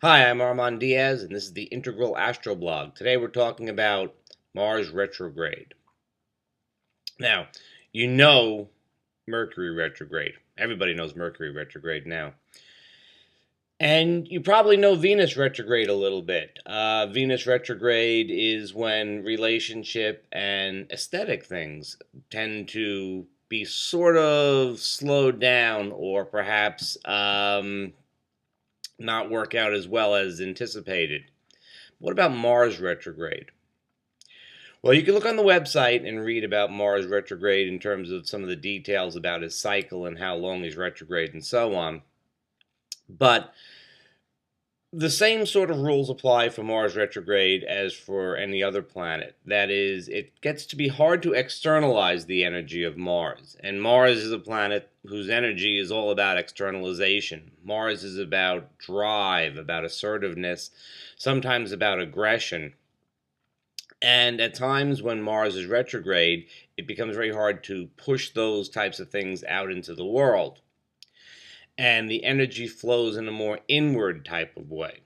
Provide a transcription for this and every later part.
Hi, I'm Armand Diaz, and this is the Integral Astroblog. Today we're talking about Mars retrograde. Now, you know Mercury retrograde. Everybody knows Mercury retrograde now. And you probably know Venus retrograde a little bit. Venus retrograde is when relationship and aesthetic things tend to be sort of slowed down or perhaps not work out as well as anticipated. What about Mars retrograde? Well, you can look on the website and read about Mars retrograde in terms of some of the details about his cycle and how long he's retrograde and so on. But the same sort of rules apply for Mars retrograde as for any other planet. That is, it gets to be hard to externalize the energy of Mars. And Mars is a planet whose energy is all about externalization. Mars is about drive, about assertiveness, sometimes about aggression. And at times when Mars is retrograde, it becomes very hard to push those types of things out into the world. And the energy flows in a more inward type of way.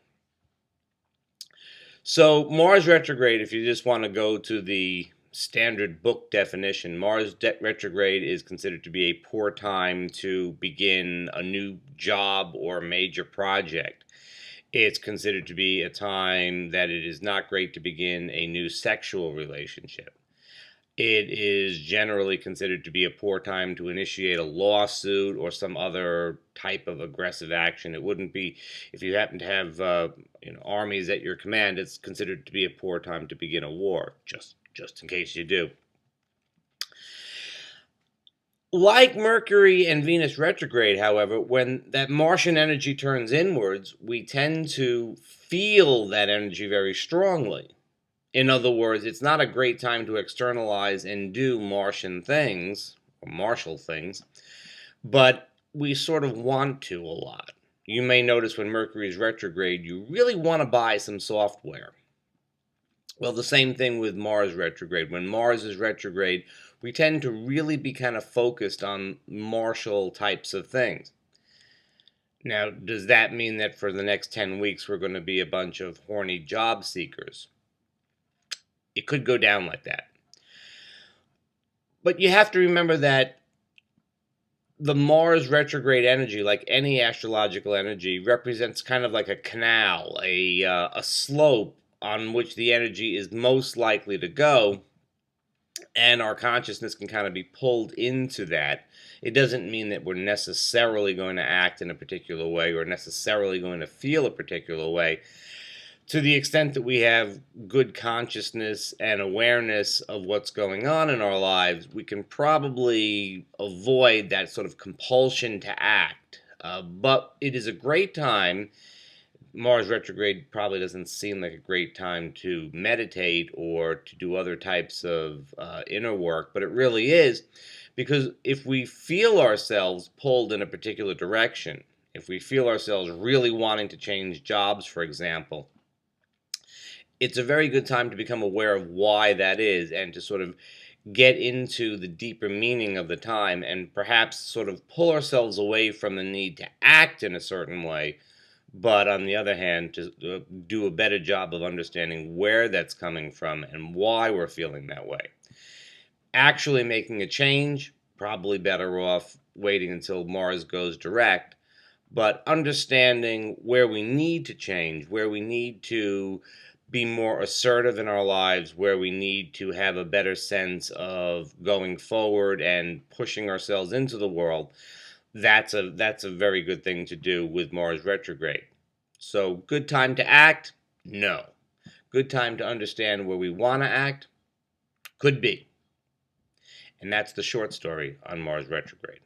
So Mars retrograde, if you just want to go to the standard book definition, Mars retrograde is considered to be a poor time to begin a new job or major project. It's considered to be a time that it is not great to begin a new sexual relationship. It is generally considered to be a poor time to initiate a lawsuit or some other type of aggressive action. It wouldn't be, if you happen to have armies at your command, it's considered to be a poor time to begin a war, just in case you do. Like Mercury and Venus retrograde, however, when that Martian energy turns inwards, we tend to feel that energy very strongly. In other words, it's not a great time to externalize and do Martian things, or martial things, but we sort of want to a lot. You may notice when Mercury is retrograde, you really want to buy some software. Well, the same thing with Mars retrograde. When Mars is retrograde, we tend to really be kind of focused on martial types of things. Now, does that mean that for the next 10 weeks we're going to be a bunch of horny job seekers? It could go down like that. But you have to remember that the Mars retrograde energy, like any astrological energy, represents kind of like a canal, a slope on which the energy is most likely to go, and our consciousness can kind of be pulled into that. It doesn't mean that we're necessarily going to act in a particular way or necessarily going to feel a particular way. To the extent that we have good consciousness and awareness of what's going on in our lives, we can probably avoid that sort of compulsion to act. But it is a great time. Mars retrograde probably doesn't seem like a great time to meditate or to do other types of inner work, but it really is, because if we feel ourselves pulled in a particular direction, if we feel ourselves really wanting to change jobs, for example, it's a very good time to become aware of why that is and to sort of get into the deeper meaning of the time and perhaps sort of pull ourselves away from the need to act in a certain way, but on the other hand, to do a better job of understanding where that's coming from and why we're feeling that way. Actually making a change, probably better off waiting until Mars goes direct, but understanding where we need to change, where we need to be more assertive in our lives, where we need to have a better sense of going forward and pushing ourselves into the world, that's a very good thing to do with Mars retrograde. So, good time to act? No. Good time to understand where we want to act? Could be. And that's the short story on Mars retrograde.